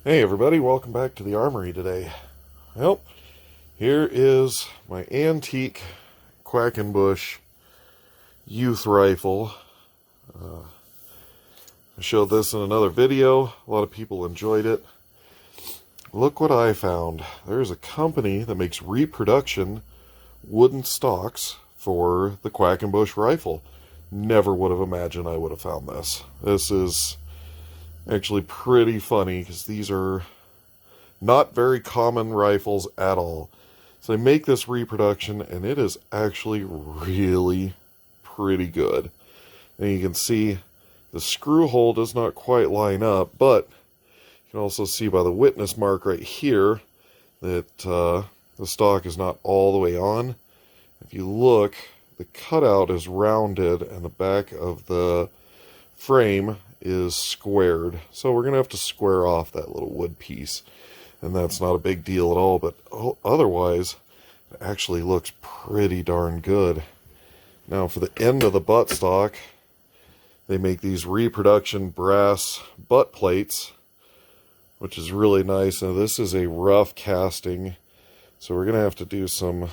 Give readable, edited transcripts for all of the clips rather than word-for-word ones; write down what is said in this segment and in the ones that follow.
Hey everybody, welcome back to the armory today. Well, here is my antique Quackenbush youth rifle. I showed this in another video. A lot of people enjoyed it. Look what I found. There's a company that makes reproduction wooden stocks for the Quackenbush rifle. Never would have imagined I would have found this. This is actually pretty funny because these are not very common rifles at all. So they make this reproduction and it is actually really pretty good. And you can see the screw hole does not quite line up, but you can also see by the witness mark right here that the stock is not all the way on. If you look, the cutout is rounded and the back of the frame is squared. So we're going to have to square off that little wood piece. And that's not a big deal at all, but otherwise, it actually looks pretty darn good. Now for the end of the buttstock, they make these reproduction brass butt plates, which is really nice. Now this is a rough casting, so we're going to have to do some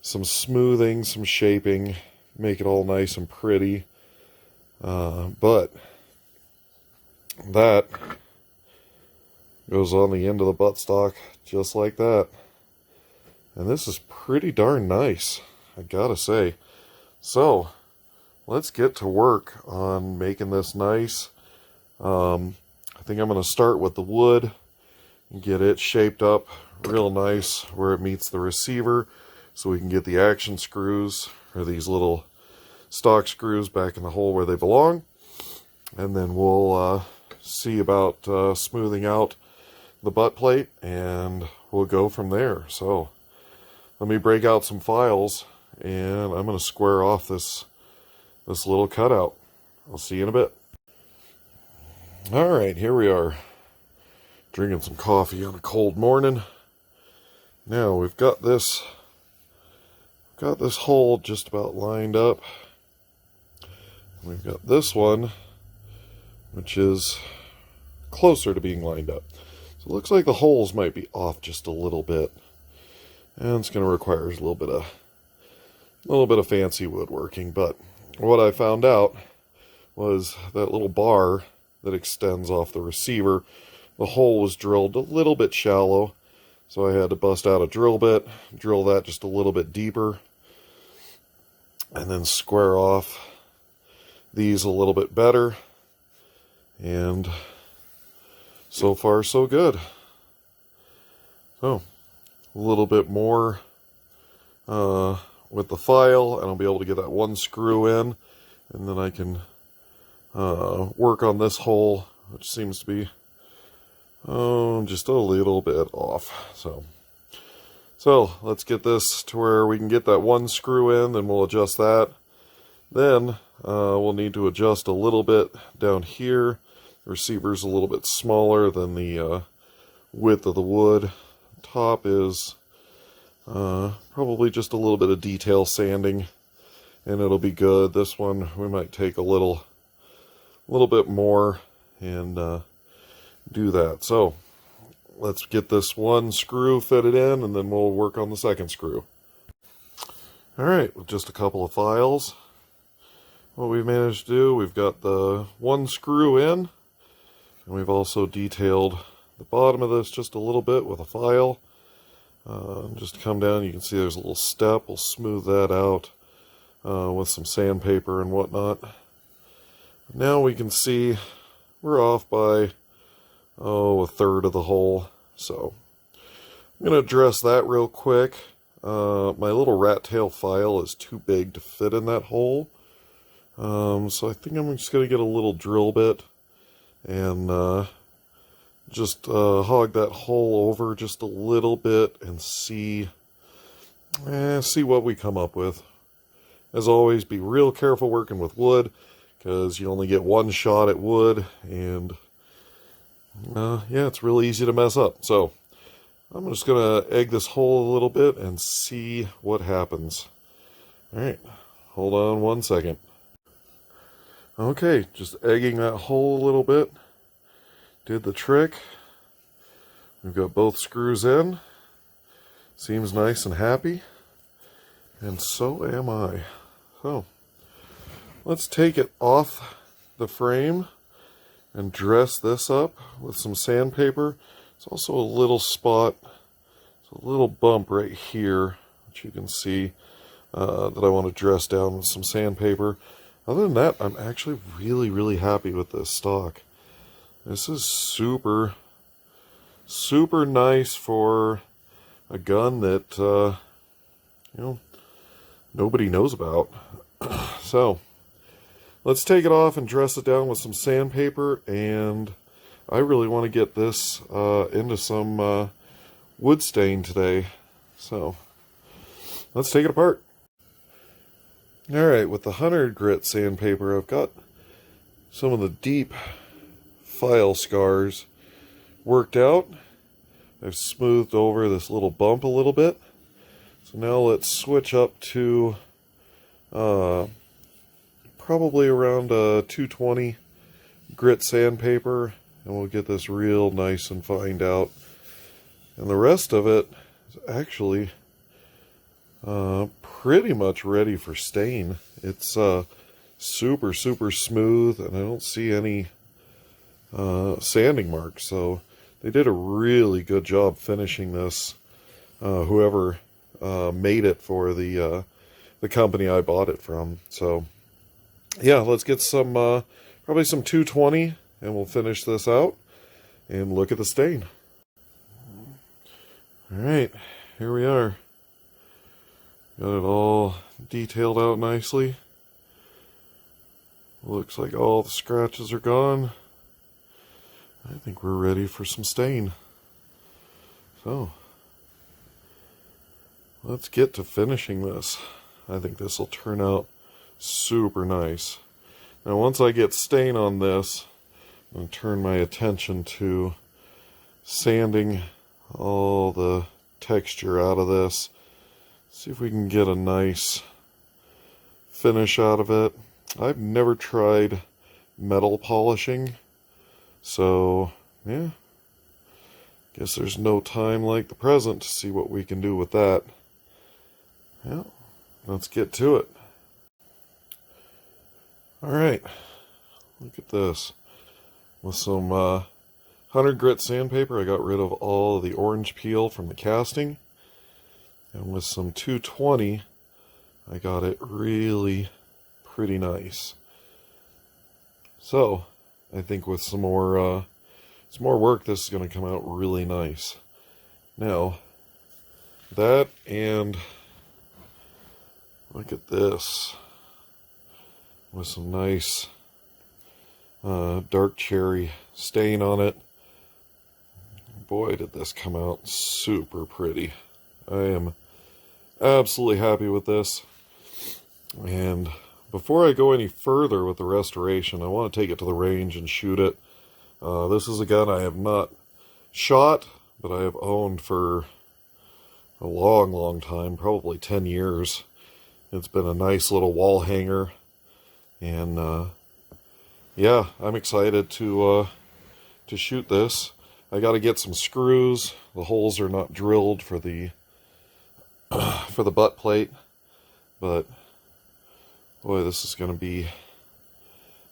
smoothing, some shaping, make it all nice and pretty. But that goes on the end of the buttstock just like that. And this is pretty darn nice, I gotta say. So, let's get to work on making this nice. I think I'm going to start with the wood and get it shaped up real nice where it meets the receiver so we can get the action screws, or these little stock screws, back in the hole where they belong. And then we'll see about smoothing out the butt plate and we'll go from there. So let me break out some files and I'm going to square off this little cutout. I'll see you in a bit. Alright, here we are, drinking some coffee on a cold morning. Now we've got this hole just about lined up. We've got this one, which is closer to being lined up. So it looks like the holes might be off just a little bit. And it's going to require a little bit of fancy woodworking. But what I found out was that little bar that extends off the receiver, the hole was drilled a little bit shallow. So I had to bust out a drill bit, drill that just a little bit deeper, and then square off these a little bit better. And so far so good. So a little bit more with the file and I'll be able to get that one screw in, and then I can work on this hole, which seems to be just a little bit off. So let's get this to where we can get that one screw in, then we'll adjust that. Then we'll need to adjust a little bit down here. The receiver's a little bit smaller than the width of the wood. Top is probably just a little bit of detail sanding and it'll be good. This one we might take a little bit more and do that. So let's get this one screw fitted in and then we'll work on the second screw. Alright, with just a couple of files, what we've managed to do, we've got the one screw in, and we've also detailed the bottom of this just a little bit with a file. Just to come down, you can see there's a little step. We'll smooth that out with some sandpaper and whatnot. Now we can see we're off by a third of the hole. So I'm going to address that real quick. My little rat tail file is too big to fit in that hole. So I think I'm just going to get a little drill bit and just hog that hole over just a little bit and see what we come up with. As always, be real careful working with wood because you only get one shot at wood, and yeah, it's really easy to mess up. So I'm just going to egg this hole a little bit and see what happens. Alright, hold on one second. Okay, just egging that hole a little bit. did the trick. We've got both screws in. Seems nice and happy. And so am I. So, let's take it off the frame and dress this up with some sandpaper. It's also a little spot, it's a little bump right here, which you can see that I want to dress down with some sandpaper. Other than that, I'm actually really happy with this stock. This is super nice for a gun that, you know, nobody knows about. So, let's take it off and dress it down with some sandpaper, and I really want to get this into some wood stain today. So, let's take it apart. Alright, with the 100 grit sandpaper, I've got some of the deep file scars worked out. I've smoothed over this little bump a little bit. So now let's switch up to probably around 220 grit sandpaper, and we'll get this real nice and fined out. And the rest of it is actually pretty much ready for stain. It's super smooth, and I don't see any sanding marks. So they did a really good job finishing this. Whoever made it for the company I bought it from. So yeah, let's get some probably some 220, and we'll finish this out and look at the stain. All right, here we are. Got it all detailed out nicely. Looks like all the scratches are gone. I think we're ready for some stain. So, let's get to finishing this. I think this will turn out super nice. Now, once I get stain on this, I'm going to turn my attention to sanding all the texture out of this. See if we can get a nice finish out of it. I've never tried metal polishing, so yeah, guess there's no time like the present to see what we can do with that. Yeah, let's get to it. Alright, look at this. With some 100 grit sandpaper, I got rid of all of the orange peel from the casting. And with some 220, I got it really pretty nice. So, I think with some more work, this is going to come out really nice. Now, that and look at this. With some nice dark cherry stain on it. Boy, did this come out super pretty. I am absolutely happy with this. And before I go any further with the restoration, I want to take it to the range and shoot it. This is a gun I have not shot, but I have owned for a long time, probably 10 years. It's been a nice little wall hanger. And yeah, I'm excited to shoot this. I got to get some screws. The holes are not drilled for the butt plate, but boy, this is going to be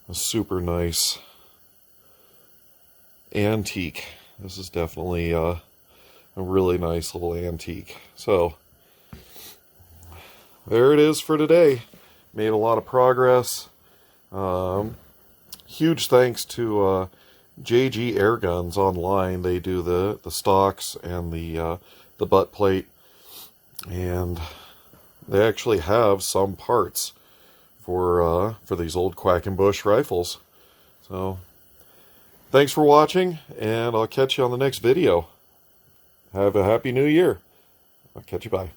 a super nice antique. This is definitely a really nice little antique. So there it is for today. Made a lot of progress. Huge thanks to JG Air Guns online. They do the stocks and the butt plate, and they actually have some parts for these old Quackenbush rifles. So thanks for watching, and I'll catch you on the next video. Have a happy new year. I'll catch you. Bye.